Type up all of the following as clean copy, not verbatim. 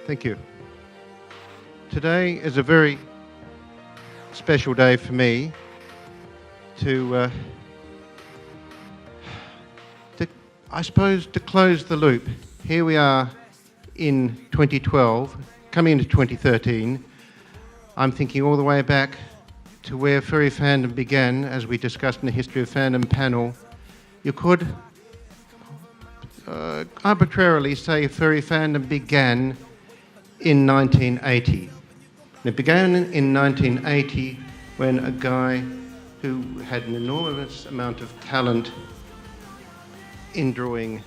Thank you. Today is a very special day for me to I suppose, to close the loop. Here we are in 2012, coming into 2013. I'm thinking all the way back to where furry fandom began, as we discussed in the History of Fandom panel. You could arbitrarily say furry fandom began in 1980. It began in 1980 when a guy who had an enormous amount of talent in drawing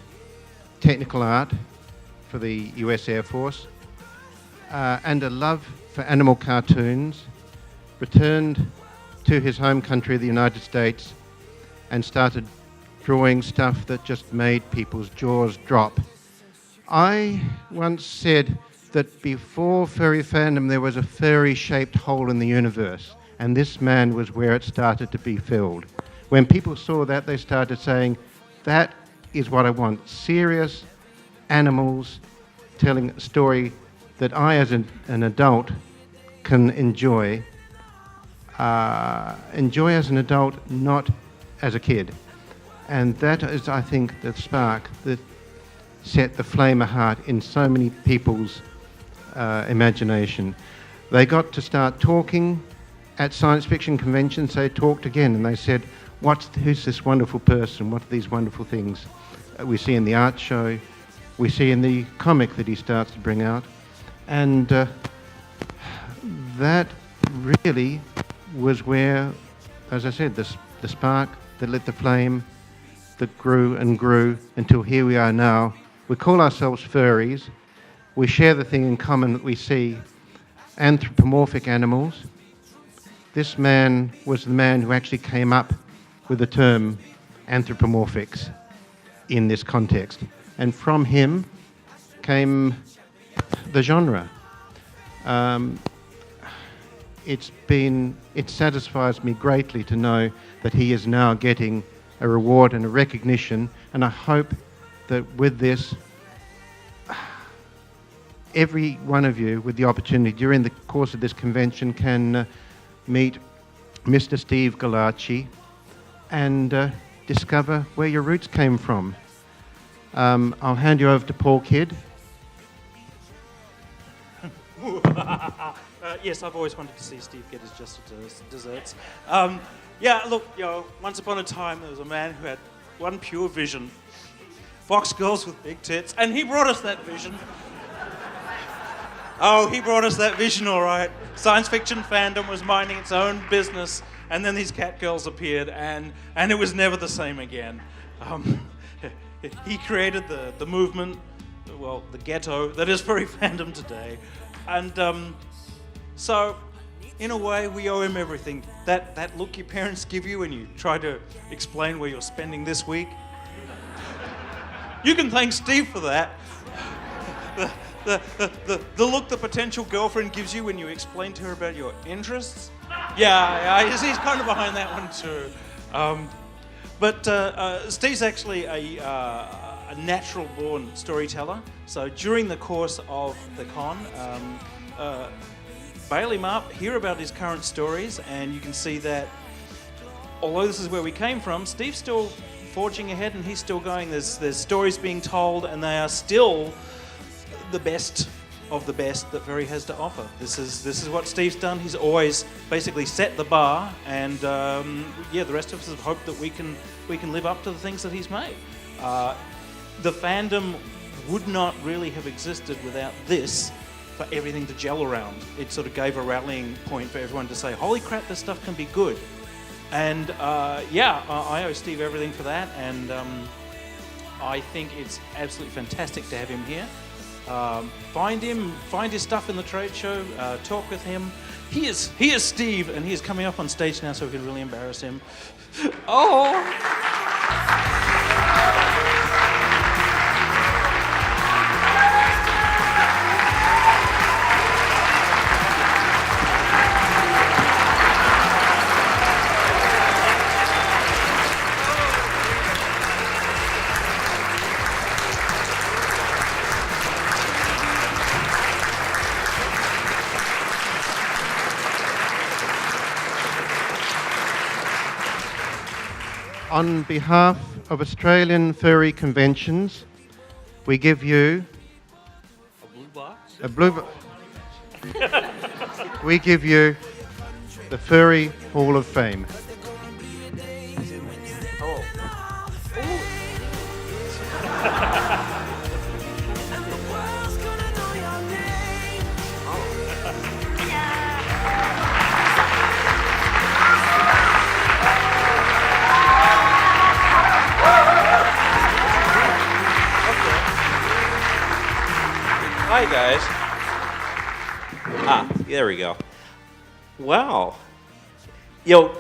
technical art for the US Air Force and a love for animal cartoons, returned to his home country, the United States, and started drawing stuff that just made people's jaws drop. I once said that before furry fandom there was a furry-shaped hole in the universe, and this man was where it started to be filled. When people saw that, they started saying, that is what I want. Serious animals telling a story that I, as an adult, can enjoy as an adult, not as a kid. And that is, I think, the spark that set the flame of heart in so many people's imagination. They got to start talking at science fiction conventions. They talked again and they said, who's this wonderful person? What are these wonderful things we see in the art show, we see in the comic that he starts to bring out? And that really was where, as I said, the spark that lit the flame that grew and grew until here we are now. We call ourselves furries. We share the thing in common that we see anthropomorphic animals. This man was the man who actually came up with the term anthropomorphics in this context. And from him came the genre. It satisfies me greatly to know that he is now getting a reward and a recognition, and I hope that with this, every one of you with the opportunity during the course of this convention can meet Mr. Steve Gallacci and discover where your roots came from. I'll hand you over to Paul Kidd. Yes, I've always wanted to see Steve get his just desserts. Look, once upon a time there was a man who had one pure vision. Fox girls with big tits, and he brought us that vision. Oh, he brought us that vision, all right. Science fiction fandom was minding its own business, and then these cat girls appeared, and it was never the same again. He created the movement, well, the ghetto that is furry fandom today. And so, in a way, we owe him everything. That look your parents give you when you try to explain where you're spending this week, you can thank Steve for that. The look the potential girlfriend gives you when you explain to her about your interests. Yeah, he's kind of behind that one too. But Steve's actually a natural-born storyteller. So during the course of the con, bail him up, hear about his current stories, and you can see that although this is where we came from, Steve's still forging ahead and he's still going. There's stories being told, and they are still the best of the best that Furry has to offer. This is what Steve's done. He's always basically set the bar, and the rest of us have hoped that we can live up to the things that he's made. The fandom would not really have existed without this for everything to gel around. It sort of gave a rallying point for everyone to say, holy crap, this stuff can be good. And I owe Steve everything for that, and I think it's absolutely fantastic to have him here. Find his stuff in the trade show, talk with him. He is Steve, and he is coming up on stage now, so we can really embarrass him. Oh! On behalf of Australian Furry Conventions, we give you A blue box? a blue. We give you the Furry Hall of Fame. Oh. Hi, guys. There we go. Wow. Yo,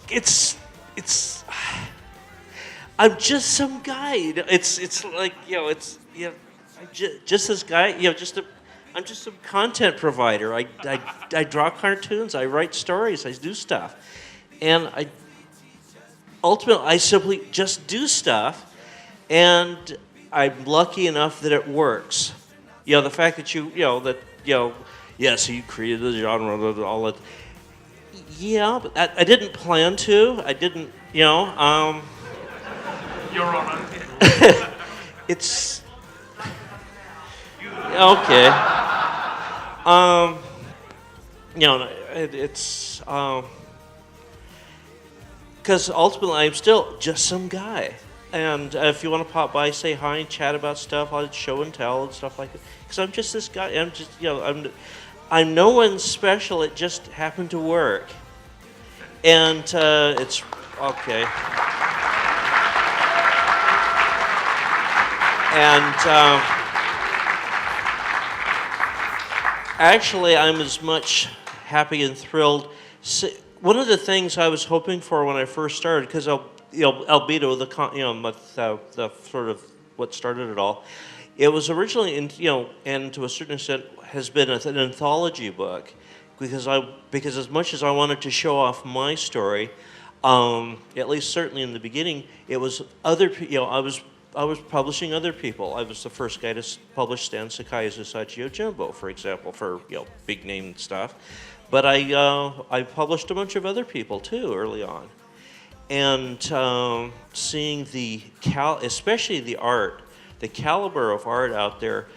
it's, I'm just some guy. It's like, I'm just this guy, I'm just some content provider. I draw cartoons, I write stories, I do stuff. And ultimately, I simply just do stuff. And I'm lucky enough that it works. The fact that yes, you created the genre, all that. Yeah, but I didn't plan to. I didn't, Your Honor. It's okay. It's because ultimately I'm still just some guy. And if you want to pop by, say hi, and chat about stuff, I'll show and tell and stuff like that. Because I'm just this guy. I'm just, I'm no one special. It just happened to work. And it's okay. And actually, I'm as much happy and thrilled. One of the things I was hoping for when I first started, because albedo, the sort of what started it all, it was originally, and to a certain extent has been an anthology book, because as much as I wanted to show off my story, at least certainly in the beginning, it was other, I was publishing other people. I was the first guy to publish Stan Sakai's Usagi Yojimbo, for example, for big name stuff, but I published a bunch of other people too early on. And seeing especially the art, the caliber of art out there,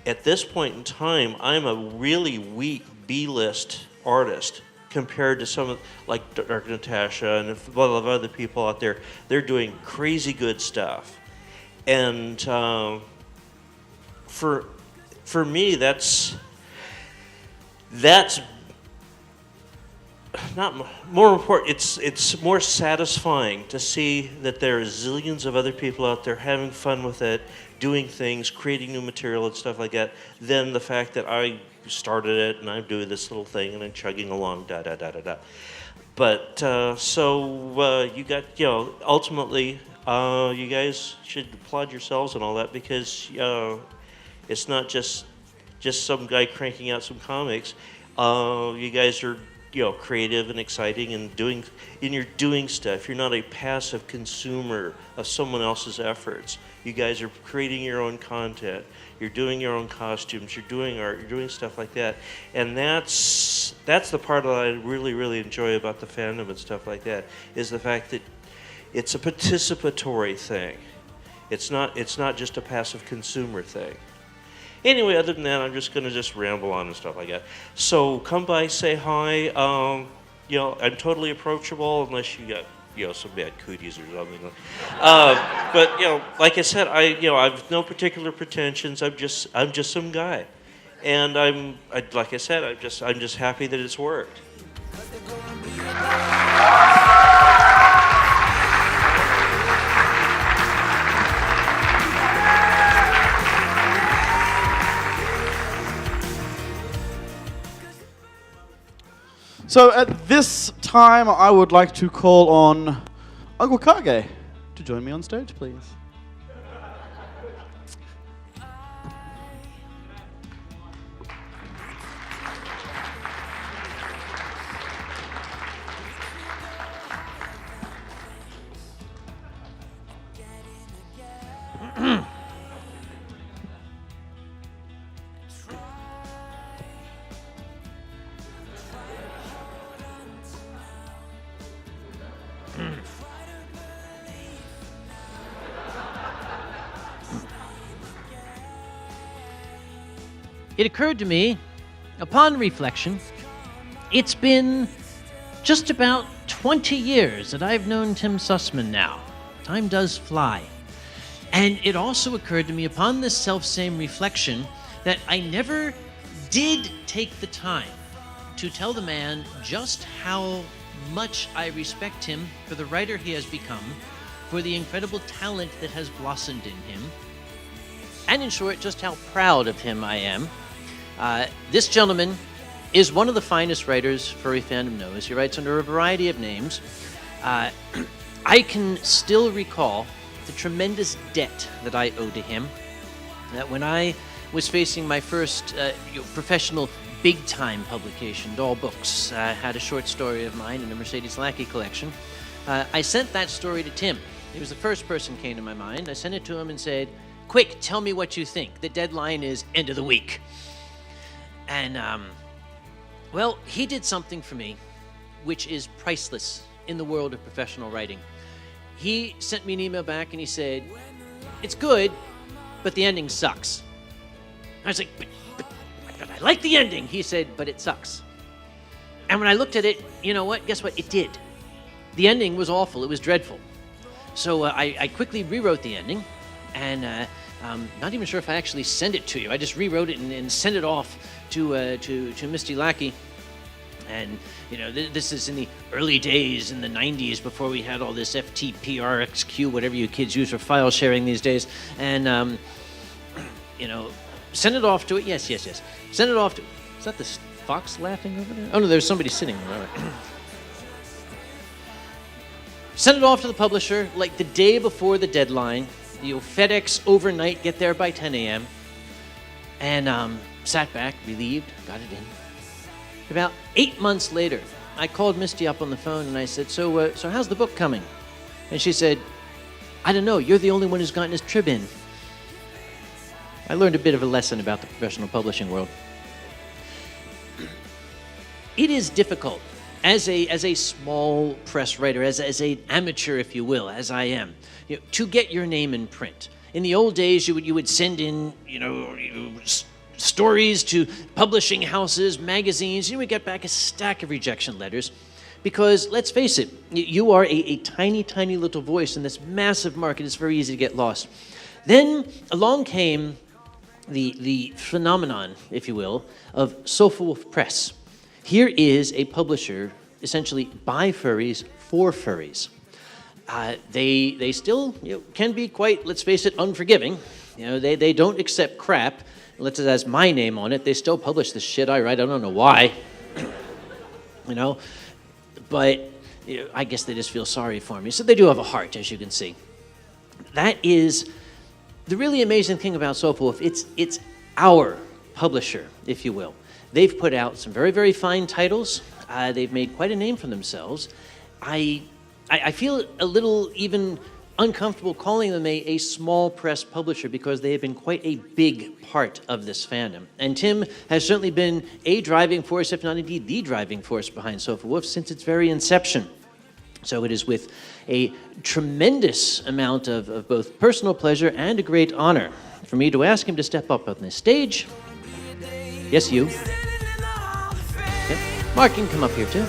at this point in time, I'm a really weak B-list artist compared to some of, like Dark Natasha and a lot of other people out there. They're doing crazy good stuff. And for me, that's not more important. It's more satisfying to see that there are zillions of other people out there having fun with it, doing things, creating new material and stuff like that, than the fact that I started it and I'm doing this little thing and I'm chugging along, da da da da da. But you got ultimately you guys should applaud yourselves and all that, because it's not just some guy cranking out some comics. You guys are creative and exciting and you're doing stuff. You're not a passive consumer of someone else's efforts. You guys are creating your own content. You're doing your own costumes. You're doing art. You're doing stuff like that. And that's the part that I really, really enjoy about the fandom and stuff like that, is the fact that it's a participatory thing. It's not just a passive consumer thing. Anyway, other than that, I'm just going to ramble on and stuff like that. So come by, say hi. I'm totally approachable unless you got some bad cooties or something. But like I said, I've no particular pretensions. I'm just some guy, and like I said, I'm just happy that it's worked. So at this time, I would like to call on Uncle Kage to join me on stage, please. it occurred to me, upon reflection, it's been just about 20 years that I've known Tim Sussman now. Time does fly. And it also occurred to me upon this self-same reflection that I never did take the time to tell the man just how much I respect him for the writer he has become, for the incredible talent that has blossomed in him, and in short, just how proud of him I am. This gentleman is one of the finest writers furry fandom knows. He writes under a variety of names. I can still recall the tremendous debt that I owe to him. That when I was facing my first professional big-time publication, Doll Books, had a short story of mine in the Mercedes Lackey collection. I sent that story to Tim. He was the first person came to my mind. I sent it to him and said, "Quick, tell me what you think. The deadline is end of the week." And, well, he did something for me which is priceless in the world of professional writing. He sent me an email back and he said, "It's good, but the ending sucks." I was like, but I like the ending. He said, "But it sucks." And when I looked at it, you know what? Guess what? It did. The ending was awful. It was dreadful. So I quickly rewrote the ending, and not even sure if I actually sent it to you. I just rewrote it and sent it off to Mr. Lackey. And, you know, this is in the early days, in the 90s, before we had all this FTP, RxQ, whatever you kids use for file sharing these days. And, you know, send it off to it. Yes. Send it off to... Is that the fox laughing over there? Oh, no, there's somebody sitting there. Send it off to the publisher like the day before the deadline. You'll FedEx overnight, get there by 10 a.m. And sat back, relieved, got it in. About 8 months later, I called Misty up on the phone and I said, so how's the book coming? And she said, "I don't know, you're the only one who's gotten his trib in." I learned a bit of a lesson about the professional publishing world. It is difficult as a small press writer, as an amateur, if you will, as I am, you know, to get your name in print. In the old days, you would send in, stories to publishing houses, magazines. You would get back a stack of rejection letters because, let's face it, you are a tiny, tiny little voice in this massive market. It's very easy to get lost. Then along came the phenomenon, if you will, of SofaWolf Press. Here is a publisher essentially by furries for furries. They still can be quite, let's face it, unforgiving. They don't accept crap unless it has my name on it. They still publish the shit I write. I don't know why. But I guess they just feel sorry for me. So they do have a heart, as you can see. That is the really amazing thing about SofaWolf. It's our publisher, if you will. They've put out some very, very fine titles. They've made quite a name for themselves. I feel a little even uncomfortable calling them a small press publisher because they have been quite a big part of this fandom. And Tim has certainly been a driving force, if not indeed the driving force behind SofaWolf since its very inception. So it is with a tremendous amount of both personal pleasure and a great honor for me to ask him to step up on this stage. Yes, you. Okay. Mark, you can come up here too.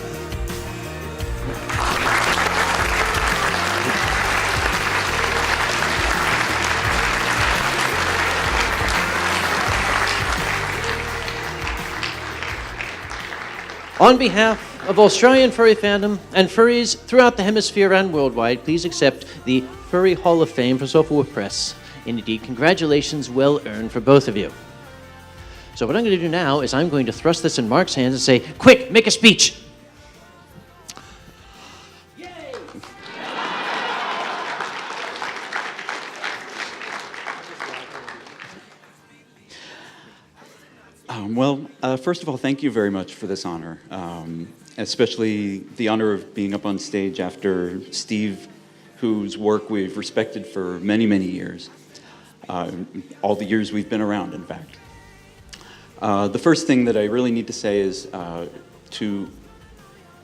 On behalf of Australian furry fandom and furries throughout the hemisphere and worldwide, please accept the Furry Hall of Fame from SofaWolf Press. And indeed, congratulations well earned for both of you. So what I'm going to do now is I'm going to thrust this in Mark's hands and say, "Quick, make a speech." Yay! First of all, thank you very much for this honor, especially the honor of being up on stage after Steve, whose work we've respected for many, many years, all the years we've been around, in fact. The first thing that I really need to say is to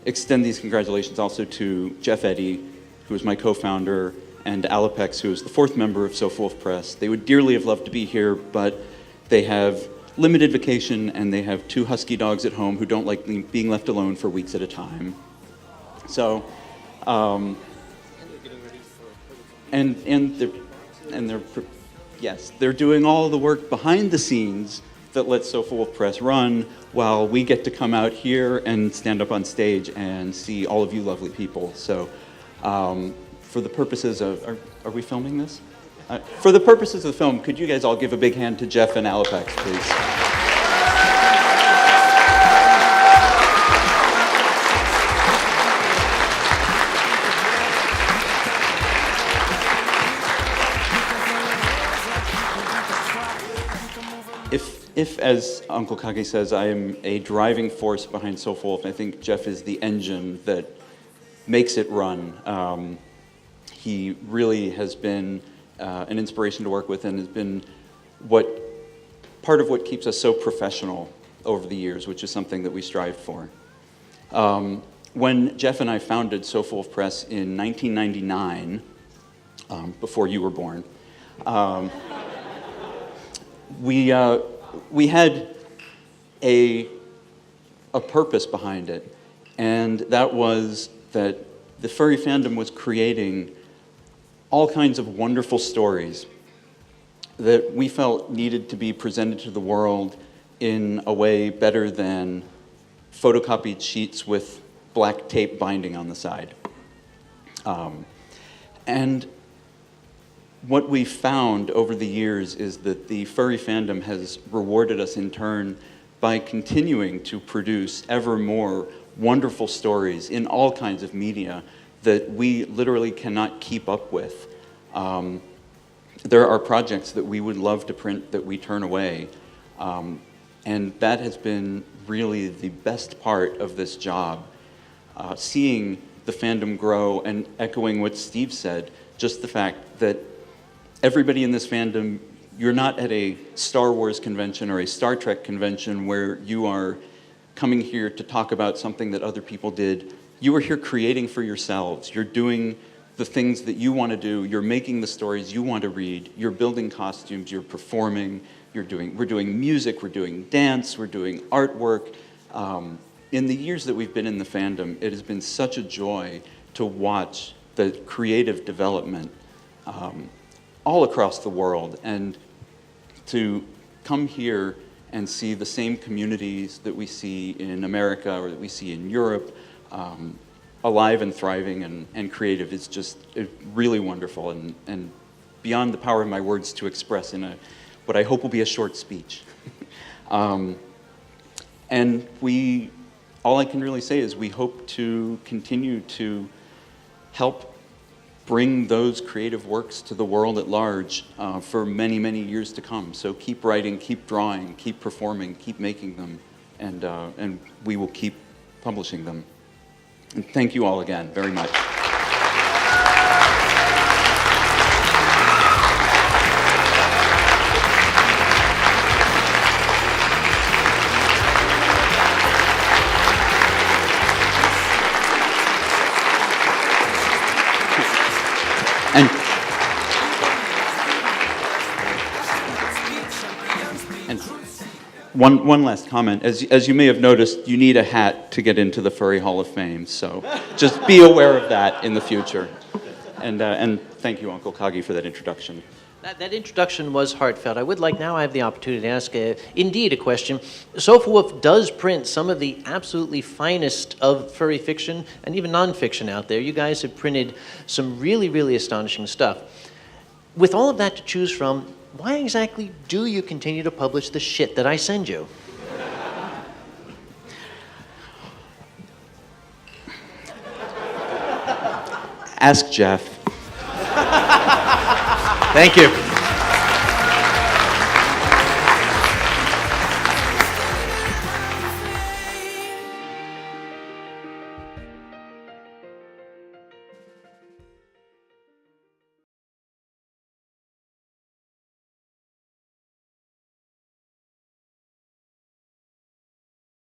extend these congratulations also to Jeff Eddy, who is my co-founder, and Alapex, who is the fourth member of SofaWolf Press. They would dearly have loved to be here, but they have limited vacation, and they have 2 husky dogs at home who don't like being left alone for weeks at a time. So, they're doing all the work behind the scenes that lets SofaWolf Press run, while we get to come out here and stand up on stage and see all of you lovely people. So, for the purposes of, are we filming this? For the purposes of the film, could you guys all give a big hand to Jeff and Alapex, please? If, as Uncle Kage says, I am a driving force behind SofaWolf, I think Jeff is the engine that makes it run. He really has been an inspiration to work with, and has been part of what keeps us so professional over the years, which is something that we strive for. When Jeff and I founded SofaWolf Press in 1999, before you were born, we had a purpose behind it, and that was that the furry fandom was creating all kinds of wonderful stories that we felt needed to be presented to the world in a way better than photocopied sheets with black tape binding on the side. And what we found over the years is that the furry fandom has rewarded us in turn by continuing to produce ever more wonderful stories in all kinds of media that we literally cannot keep up with. There are projects that we would love to print that we turn away, and that has been really the best part of this job. Seeing the fandom grow and echoing what Steve said, just the fact that everybody in this fandom, you're not at a Star Wars convention or a Star Trek convention where you are coming here to talk about something that other people did. You are here creating for yourselves. You're doing the things that you want to do. You're making the stories you want to read. You're building costumes. You're performing. We're doing music. We're doing dance. We're doing artwork. In the years that we've been in the fandom, it has been such a joy to watch the creative development all across the world, and to come here and see the same communities that we see in America or that we see in Europe, alive and thriving and creative, is just really wonderful, and beyond the power of my words to express in what I hope will be a short speech. And all I can really say is we hope to continue to help bring those creative works to the world at large for many, many years to come. So keep writing, keep drawing, keep performing, keep making them, and we will keep publishing them. And thank you all again very much. One last comment. As you may have noticed, you need a hat to get into the Furry Hall of Fame, so just be aware of that in the future. And thank you, Uncle Kage, for that introduction. That introduction was heartfelt. I have the opportunity to ask, indeed, a question. SofaWolf does print some of the absolutely finest of furry fiction and even nonfiction out there. You guys have printed some really, really astonishing stuff. With all of that to choose from, why exactly do you continue to publish the shit that I send you? Ask Jeff. Thank you.